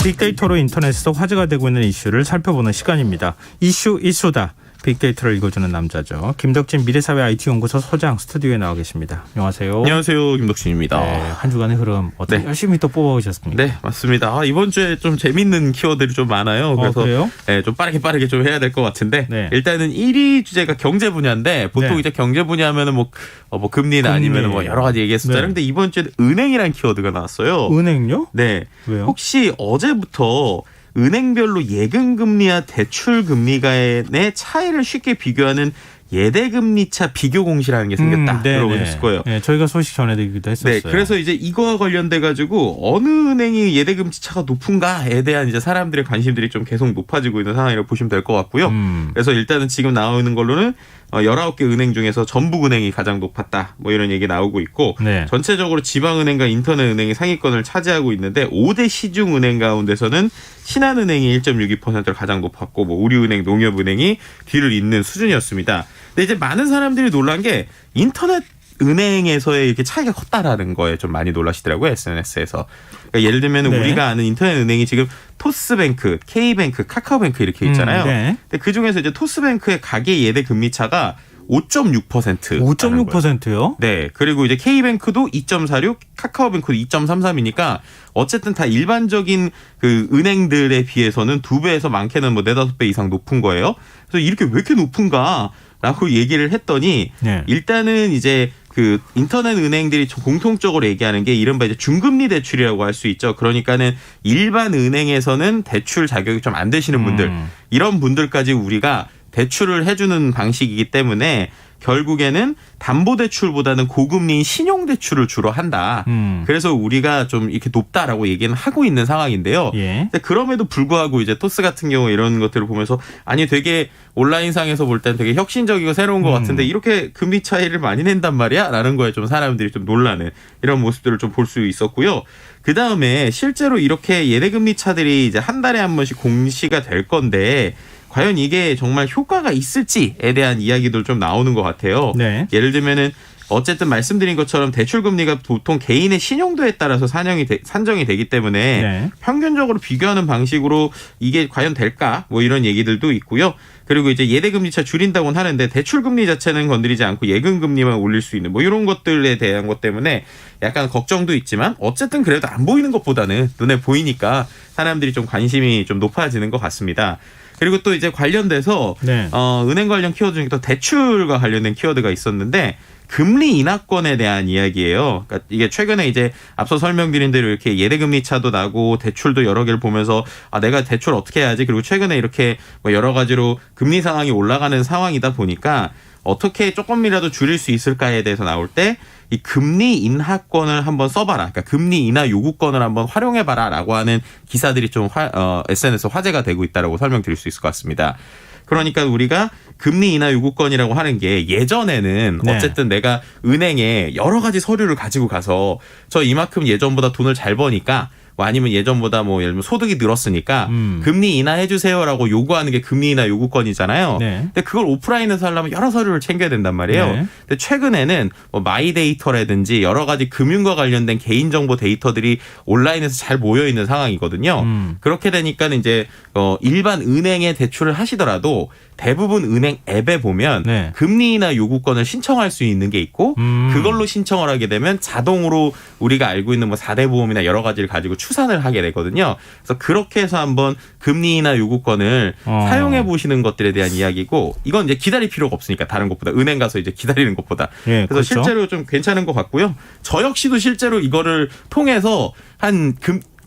빅데이터로 인터넷에서 화제가 되고 있는 이슈를 살펴보는 시간입니다. 이슈다. 빅데이터를 읽어주는 남자죠. 김덕진 미래사회 IT연구소 소장 스튜디오에 나와 계십니다. 안녕하세요. 안녕하세요. 김덕진입니다. 네, 한 주간의 흐름 어떻게 열심히 또 뽑아오셨습니까? 네, 맞습니다. 이번 주에 좀 재밌는 키워드들이 좀 많아요. 그래서 그래요? 네, 좀 빠르게 좀 해야 될 것 같은데 네. 일단은 1위 주제가 경제 분야인데 보통 네. 이제 경제 분야하면은 뭐 금리나 아니면 뭐 여러 가지 얘기했었잖아요. 네. 근데 이번 주에 은행이라는 키워드가 나왔어요. 은행요? 네. 왜요? 혹시 어제부터 은행별로 예금금리와 대출금리 간의 차이를 쉽게 비교하는 예대금리차 비교 공시라는 게 생겼다. 들어보셨을 거예요. 네, 저희가 소식 전해드리기도 했었어요. 네, 그래서 이제 이거와 관련돼 가지고 어느 은행이 예대금리 차가 높은가에 대한 이제 사람들의 관심들이 좀 계속 높아지고 있는 상황이라고 보시면 될 것 같고요. 그래서 일단은 지금 나오는 걸로는 19개 은행 중에서 전북은행이 가장 높았다. 뭐 이런 얘기 나오고 있고 네. 전체적으로 지방은행과 인터넷은행이 상위권을 차지하고 있는데 5대 시중은행 가운데서는 신한은행이 1.62%를 가장 높았고 뭐 우리은행, 농협은행이 뒤를 잇는 수준이었습니다. 근데 이제 많은 사람들이 놀란 게 인터넷 은행에서의 이렇게 차이가 컸다라는 거에 좀 많이 놀라시더라고요. SNS에서. 그러니까 예를 들면 네. 우리가 아는 인터넷 은행이 지금 토스뱅크, K뱅크, 카카오뱅크 이렇게 있잖아요. 네. 근데 그중에서 이제 토스뱅크의 가계 예대 금리 차가 5.6%. 5.6%요? 네. 그리고 이제 K뱅크도 2.46, 카카오뱅크도 2.33이니까 어쨌든 다 일반적인 그 은행들에 비해서는 2배에서 많게는 뭐 4-5배 이상 높은 거예요. 그래서 이렇게 왜 이렇게 높은가? 라고 얘기를 했더니 네. 일단은 이제 그 인터넷 은행들이 공통적으로 얘기하는 게 이른바 이제 중금리 대출이라고 할 수 있죠. 그러니까는 일반 은행에서는 대출 자격이 좀 안 되시는 분들 이런 분들까지 우리가 대출을 해주는 방식이기 때문에 결국에는 담보대출보다는 고금리인 신용대출을 주로 한다. 그래서 우리가 좀 이렇게 높다라고 얘기는 하고 있는 상황인데요. 예. 근데 그럼에도 불구하고 이제 토스 같은 경우 이런 것들을 보면서 아니 되게 온라인상에서 볼 땐 되게 혁신적이고 새로운 것 같은데 이렇게 금리 차이를 많이 낸단 말이야? 라는 거에 좀 사람들이 좀 놀라는 이런 모습들을 좀 볼 수 있었고요. 그 다음에 실제로 이렇게 예대금리 차들이 이제 한 달에 한 번씩 공시가 될 건데 과연 이게 정말 효과가 있을지에 대한 이야기도 좀 나오는 것 같아요. 네. 예를 들면은 어쨌든 말씀드린 것처럼 대출금리가 보통 개인의 신용도에 따라서 산정이 되기 때문에 네. 평균적으로 비교하는 방식으로 이게 과연 될까? 뭐 이런 얘기들도 있고요. 그리고 이제 예대금리차 줄인다고는 하는데 대출금리 자체는 건드리지 않고 예금금리만 올릴 수 있는 뭐 이런 것들에 대한 것 때문에 약간 걱정도 있지만 어쨌든 그래도 안 보이는 것보다는 눈에 보이니까 사람들이 좀 관심이 좀 높아지는 것 같습니다. 그리고 또 이제 관련돼서 네. 은행 관련 키워드 중에 또 대출과 관련된 키워드가 있었는데 금리 인하권에 대한 이야기예요. 그러니까 이게 최근에 이제 앞서 설명드린 대로 이렇게 예대금리 차도 나고 대출도 여러 개를 보면서 아 내가 대출 어떻게 해야지 그리고 최근에 이렇게 뭐 여러 가지로 금리 상황이 올라가는 상황이다 보니까 어떻게 조금이라도 줄일 수 있을까에 대해서 나올 때 이 금리 인하권을 한번 써봐라. 그러니까 금리 인하 요구권을 한번 활용해봐라라고 하는 기사들이 좀 SNS 화제가 되고 있다라고 설명드릴 수 있을 것 같습니다. 그러니까 우리가 금리 인하 요구권이라고 하는 게 예전에는 네. 어쨌든 내가 은행에 여러 가지 서류를 가지고 가서 저 이만큼 예전보다 돈을 잘 버니까 뭐 아니면 예전보다 뭐 예를 들면 소득이 늘었으니까 금리 인하해 주세요라고 요구하는 게 금리 인하 요구권이잖아요. 네. 근데 그걸 오프라인에서 하려면 여러 서류를 챙겨야 된단 말이에요. 네. 근데 최근에는 뭐 마이데이터라든지 여러 가지 금융과 관련된 개인정보 데이터들이 온라인에서 잘 모여 있는 상황이거든요. 그렇게 되니까 이제 일반 은행에 대출을 하시더라도 대부분 은행 앱에 보면 네. 금리 인하 요구권을 신청할 수 있는 게 있고 그걸로 신청을 하게 되면 자동으로 우리가 알고 있는 뭐 4대 보험이나 여러 가지를 가지고 추산을 하게 되거든요. 그래서 그렇게 해서 한번 금리 인하 요구권을 사용해 보시는 것들에 대한 이야기고 이건 이제 기다릴 필요가 없으니까 다른 것보다 은행 가서 이제 기다리는 것보다. 예, 그래서 그렇죠. 실제로 좀 괜찮은 것 같고요. 저 역시도 실제로 이거를 통해서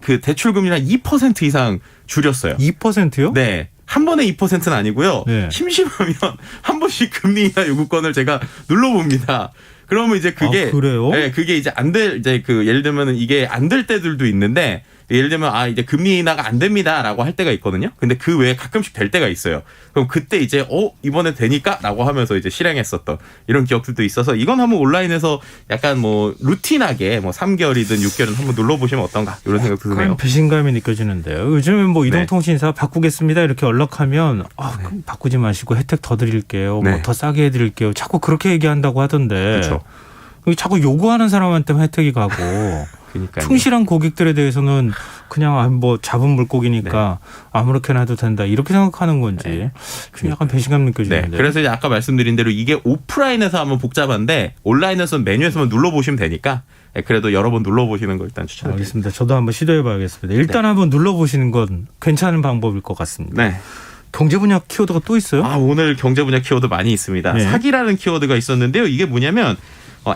그 대출 금리를 한 2% 이상 줄였어요. 2%요? 네. 한 번에 2%는 아니고요. 네. 심심하면 한 번씩 금리 인하 요구권을 제가 눌러봅니다. 그러면 이제 그게 그래요? 네, 그게 이제 안 될 이제 그 예를 들면 이게 안 될 때들도 있는데 예를 들면 아 이제 금리 인하가 안 됩니다라고 할 때가 있거든요. 근데 그 외에 가끔씩 될 때가 있어요. 그럼 그때 이제 이번에 되니까라고 하면서 이제 실행했었던 이런 기억들도 있어서 이건 한번 온라인에서 약간 뭐 루틴하게 뭐 3개월이든 6개월은 한번 눌러보시면 어떤가 이런 생각도 드네요. 약간 배신감이 느껴지는데요. 요즘은 뭐 이동통신사 바꾸겠습니다 이렇게 연락하면 그럼 바꾸지 마시고 혜택 더 드릴게요. 네. 뭐 더 싸게 해드릴게요. 자꾸 그렇게 얘기한다고 하던데. 그렇죠. 자꾸 요구하는 사람한테만 혜택이 가고 그러니까요. 충실한 고객들에 대해서는 그냥 뭐 잡은 물고기니까 아무렇게나 해도 된다 이렇게 생각하는 건지 좀 약간 배신감 느껴지는데. 네. 그래서 이제 아까 말씀드린 대로 이게 오프라인에서 하면 복잡한데 온라인에서는 메뉴에서만 눌러보시면 되니까 그래도 여러 번 눌러보시는 거 일단 추천드립니다. 알겠습니다. 저도 한번 시도해봐야겠습니다. 일단 한번 눌러보시는 건 괜찮은 방법일 것 같습니다. 네. 경제 분야 키워드가 또 있어요? 오늘 경제 분야 키워드 많이 있습니다. 네. 사기라는 키워드가 있었는데요. 이게 뭐냐면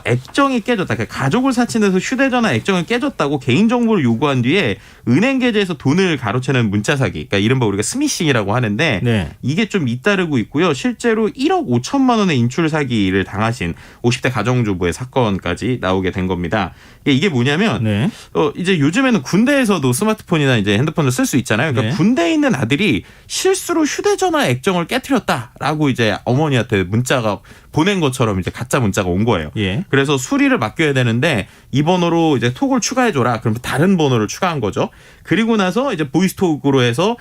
액정이 깨졌다. 그러니까 가족을 사칭해서 휴대전화 액정이 깨졌다고 개인정보를 요구한 뒤에 은행 계좌에서 돈을 가로채는 문자 사기. 그러니까 이른바 우리가 스미싱이라고 하는데 네. 이게 좀 잇따르고 있고요. 실제로 1억 5천만 원의 인출 사기를 당하신 50대 가정주부의 사건까지 나오게 된 겁니다. 이게 뭐냐면 네. 이제 요즘에는 군대에서도 스마트폰이나 이제 핸드폰을 쓸 수 있잖아요. 그러니까 네. 군대에 있는 아들이 실수로 휴대전화 액정을 깨트렸다라고 이제 어머니한테 문자가 보낸 것처럼 이제 가짜 문자가 온 거예요. 예. 그래서 수리를 맡겨야 되는데 이 번호로 이제 톡을 추가해줘라. 그럼 다른 번호를 추가한 거죠. 그리고 나서 이제 보이스톡으로 해서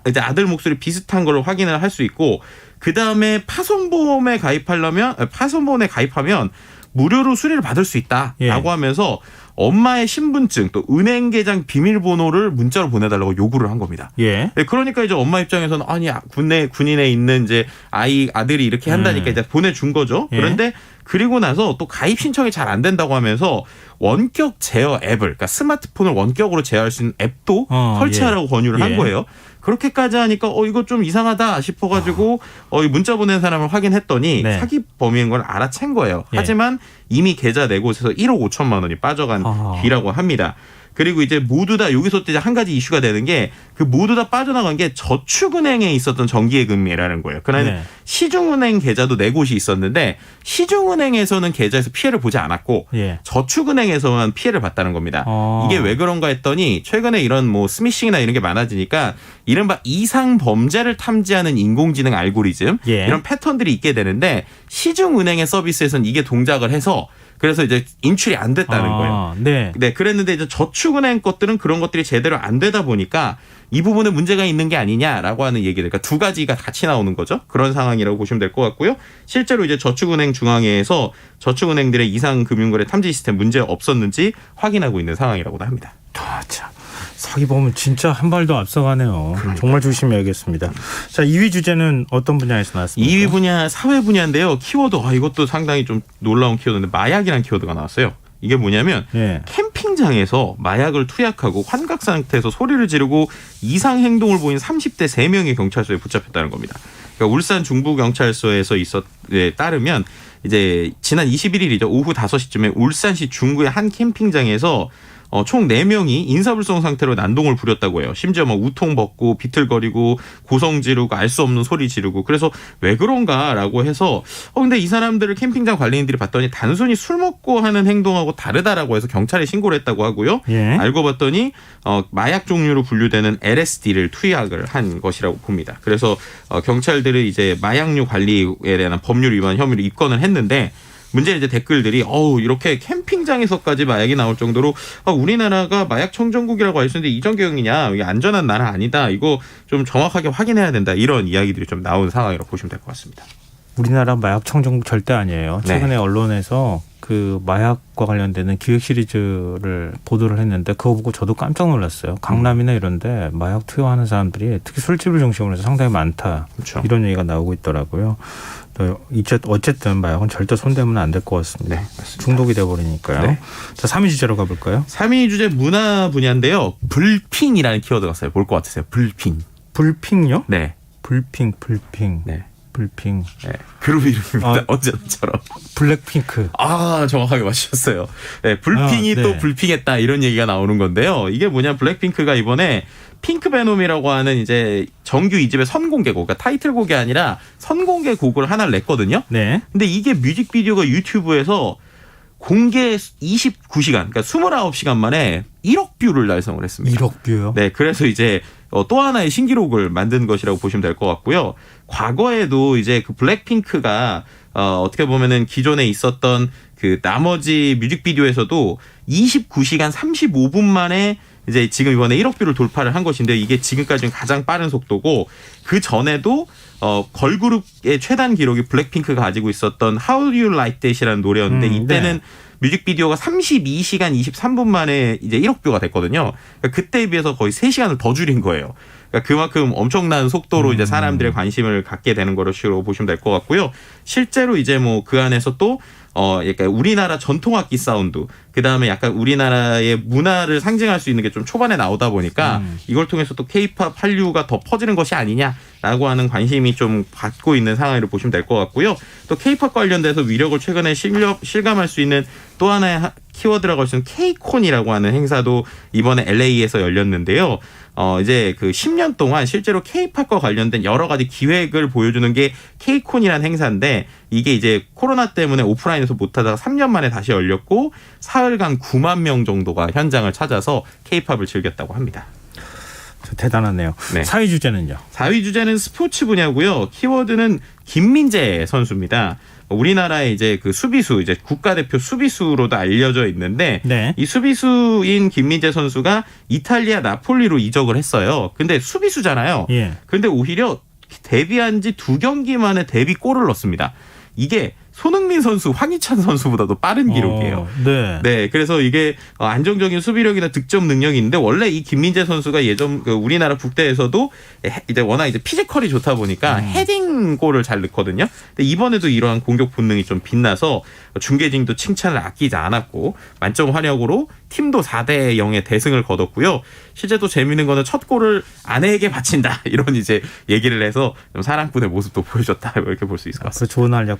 이제 아들 목소리 비슷한 걸 확인을 할 수 있고 그 다음에 파손보험에 가입하면 무료로 수리를 받을 수 있다라고 예. 하면서 엄마의 신분증 또 은행 계좌 비밀번호를 문자로 보내달라고 요구를 한 겁니다. 예. 그러니까 이제 엄마 입장에서는 아니 군인에 있는 이제 아들이 이렇게 한다니까 이제 보내준 거죠. 예. 그런데 그리고 나서 또 가입 신청이 잘 안 된다고 하면서 원격 제어 앱을 그러니까 스마트폰을 원격으로 제어할 수 있는 앱도 설치하라고 권유를 한 거예요. 그렇게까지 하니까 이거 좀 이상하다 싶어가지고 이 문자 보낸 사람을 확인했더니 네. 사기 범위인 걸 알아챈 거예요. 하지만 이미 계좌 내 곳에서 1억 5천만 원이 빠져간 뒤라고 합니다. 그리고 이제 모두 다 여기서 이제 한 가지 이슈가 되는 게 그 모두 다 빠져나간 게 저축은행에 있었던 정기예금이라는 거예요. 그러나 네. 시중은행 계좌도 네 곳이 있었는데 시중은행에서는 계좌에서 피해를 보지 않았고 예. 저축은행에서만 피해를 봤다는 겁니다. 이게 왜 그런가 했더니 최근에 이런 뭐 스미싱이나 이런 게 많아지니까 이른바 이상 범죄를 탐지하는 인공지능 알고리즘 이런 패턴들이 있게 되는데 시중은행의 서비스에서는 이게 동작을 해서 그래서 이제 인출이 안 됐다는 거예요. 네. 그랬는데 이제 저축은행 것들은 그런 것들이 제대로 안 되다 보니까 이 부분에 문제가 있는 게 아니냐라고 하는 얘기들. 그러니까 두 가지가 같이 나오는 거죠. 그런 상황이라고 보시면 될 것 같고요. 실제로 이제 저축은행 중앙회에서 저축은행들의 이상 금융거래 탐지 시스템 문제 없었는지 확인하고 있는 상황이라고도 합니다. 참. 사기 보면 진짜 한 발도 앞서가네요. 정말 조심해야겠습니다. 자, 2위 주제는 어떤 분야에서 나왔습니까? 2위 분야 사회 분야인데요. 키워드 이것도 상당히 좀 놀라운 키워드인데 마약이라는 키워드가 나왔어요. 이게 뭐냐면 캠핑장에서 마약을 투약하고 환각 상태에서 소리를 지르고 이상 행동을 보인 30대 3명이 경찰서에 붙잡혔다는 겁니다. 그러니까 울산 중부경찰서에서 따르면 이제 지난 21일이죠. 오후 5시쯤에 울산시 중구의 한 캠핑장에서 총 4명이 인사불성 상태로 난동을 부렸다고 해요. 심지어 막 우통 벗고 비틀거리고 고성 지르고 알 수 없는 소리 지르고 그래서 왜 그런가라고 해서 근데 이 사람들을 캠핑장 관리인들이 봤더니 단순히 술 먹고 하는 행동하고 다르다라고 해서 경찰에 신고를 했다고 하고요. 알고 봤더니 마약 종류로 분류되는 LSD를 투약을 한 것이라고 봅니다. 그래서 경찰들이 이제 마약류 관리에 대한 법률 위반 혐의로 입건을 했는데 문제는 이제 댓글들이 이렇게 캠핑장에서까지 마약이 나올 정도로 우리나라가 마약 청정국이라고 할 수 있는데 이정경이냐 이게 안전한 나라 아니다 이거 좀 정확하게 확인해야 된다 이런 이야기들이 좀 나온 상황이라고 보시면 될 것 같습니다. 우리나라 마약 청정국 절대 아니에요. 최근에 언론에서 그 마약과 관련되는 기획 시리즈를 보도를 했는데 그거 보고 저도 깜짝 놀랐어요. 강남이나 이런데 마약 투여하는 사람들이 특히 술집을 중심으로 해서 상당히 많다. 그렇죠. 이런 얘기가 나오고 있더라고요. 어쨌든 마약은 절대 손대면 안 될 것 같습니다. 맞습니다. 중독이 돼버리니까요. 자, 3위 주제로 가볼까요? 3위 주제 문화 분야인데요. 불핑이라는 키워드가 있어요. 볼 것 같으세요? 불핑. 불핑요? 네. 불핑. 네. 불핑. 네. 그룹 이름입니다. 언제처럼. 블랙핑크. 정확하게 맞추셨어요. 네, 불핑이 또 불핑했다 이런 얘기가 나오는 건데요. 이게 뭐냐 블랙핑크가 이번에 핑크베놈이라고 하는 이제 정규 2집의 선공개곡, 그러니까 타이틀곡이 아니라 선공개곡을 하나를 냈거든요. 네. 근데 이게 뮤직비디오가 유튜브에서 공개 29시간, 그러니까 29시간 만에 1억 뷰를 달성을 했습니다. 1억 뷰요? 네, 그래서 이제 또 하나의 신기록을 만든 것이라고 보시면 될 것 같고요. 과거에도 이제 그 블랙핑크가 어떻게 보면은 기존에 있었던 그 나머지 뮤직비디오에서도 29시간 35분 만에 이제 지금 이번에 1억 뷰를 돌파를 한 것인데 이게 지금까지는 가장 빠른 속도고 그 전에도 걸그룹의 최단 기록이 블랙핑크가 가지고 있었던 How Do You Like That이라는 노래였는데 이때는 뮤직비디오가 32시간 23분 만에 이제 1억 뷰가 됐거든요. 그러니까 그때에 비해서 거의 3시간을 더 줄인 거예요. 그러니까 그만큼 엄청난 속도로 이제 사람들의 관심을 갖게 되는 거로 보시면 될 것 같고요. 실제로 이제 뭐 그 안에서 또 약간 우리나라 전통악기 사운드, 그 다음에 약간 우리나라의 문화를 상징할 수 있는 게 좀 초반에 나오다 보니까 이걸 통해서 또 K-팝 한류가 더 퍼지는 것이 아니냐라고 하는 관심이 좀 받고 있는 상황으로 보시면 될 것 같고요. 또 K-팝 관련돼서 위력을 최근에 실감할 수 있는 또 하나의 키워드라고 할 수 있는 K-콘이라고 하는 행사도 이번에 LA에서 열렸는데요. 이제 그 10년 동안 실제로 K-팝과 관련된 여러 가지 기획을 보여주는 게 K-콘이라는 행사인데 이게 이제 코로나 때문에 오프라인에서 못하다가 3년 만에 다시 열렸고 사흘간 9만 명 정도가 현장을 찾아서 K-팝을 즐겼다고 합니다. 대단하네요. 네. 4위 주제는요? 4위 주제는 스포츠 분야고요. 키워드는 김민재 선수입니다. 우리나라의 이제 그 수비수, 이제 국가대표 수비수로도 알려져 있는데 네. 이 수비수인 김민재 선수가 이탈리아 나폴리로 이적을 했어요. 근데 수비수잖아요. 예. 근데 오히려 데뷔한 지 2경기 만에 데뷔골을 넣습니다. 이게 손흥민 선수, 황희찬 선수보다도 빠른 기록이에요. 네. 네, 그래서 이게 안정적인 수비력이나 득점 능력이 있는데 원래 이 김민재 선수가 예전 그 우리나라 국대에서도 이제 워낙 이제 피지컬이 좋다 보니까 헤딩골을 잘 넣거든요. 근데 이번에도 이러한 공격 본능이 좀 빛나서 중계진도 칭찬을 아끼지 않았고 만점 활약으로 팀도 4대 0의 대승을 거뒀고요. 실제 또 재미있는 거는 첫 골을 아내에게 바친다 이런 이제 얘기를 해서 좀 사랑꾼의 모습도 보여줬다 이렇게 볼 수 있을 것 같습니다. 그 좋은 활약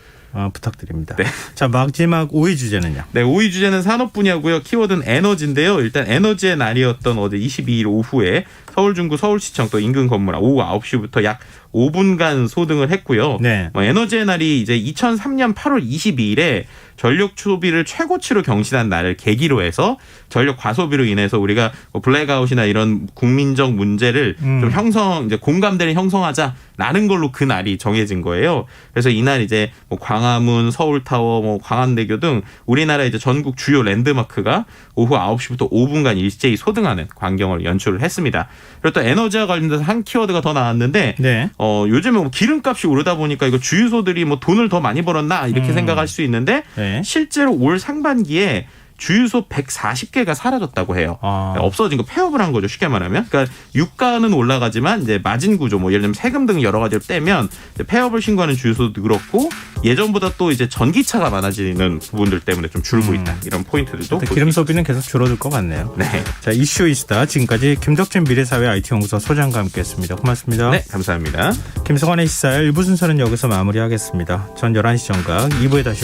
부탁드립니다. 네. 자, 마지막 5위 주제는요? 네, 5위 주제는 산업 분야고요. 키워드는 에너지인데요. 일단 에너지의 날이었던 어제 22일 오후에 서울중구 서울시청 또 인근 건물 오후 9시부터 약 5분간 소등을 했고요. 네. 에너지의 날이 이제 2003년 8월 22일에 전력 소비를 최고치로 경신한 날을 계기로 해서 전력 과소비로 인해서 우리가 블랙아웃이나 이런 국민적 문제를 좀 이제 공감대를 형성하자라는 걸로 그 날이 정해진 거예요. 그래서 이날 이제 뭐 광화문, 서울타워, 뭐 광안대교 등 우리나라 이제 전국 주요 랜드마크가 오후 9시부터 5분간 일제히 소등하는 광경을 연출을 했습니다. 그리고 또 에너지와 관련돼서 한 키워드가 더 나왔는데 네. 요즘에 뭐 기름값이 오르다 보니까 이거 주유소들이 뭐 돈을 더 많이 벌었나 이렇게 생각할 수 있는데 네. 실제로 올 상반기에 주유소 140개가 사라졌다고 해요. 없어진 거 폐업을 한 거죠. 쉽게 말하면. 그러니까 유가는 올라가지만 이제 마진 구조 뭐 예를 들면 세금 등 여러 가지를 떼면 이제 폐업을 신고하는 주유소도 늘었고 예전보다 또 이제 전기차가 많아지는 부분들 때문에 좀 줄고 있다. 이런 포인트들도 기름 소비는 계속 줄어들 것 같네요. 네. 자, 이슈 이스타 지금까지 김덕진 미래사회 IT연구소 소장과 함께했습니다. 고맙습니다. 네, 감사합니다. 김성환의 시사의 1부 순서는 여기서 마무리하겠습니다. 전 11시 정각 2부에 다시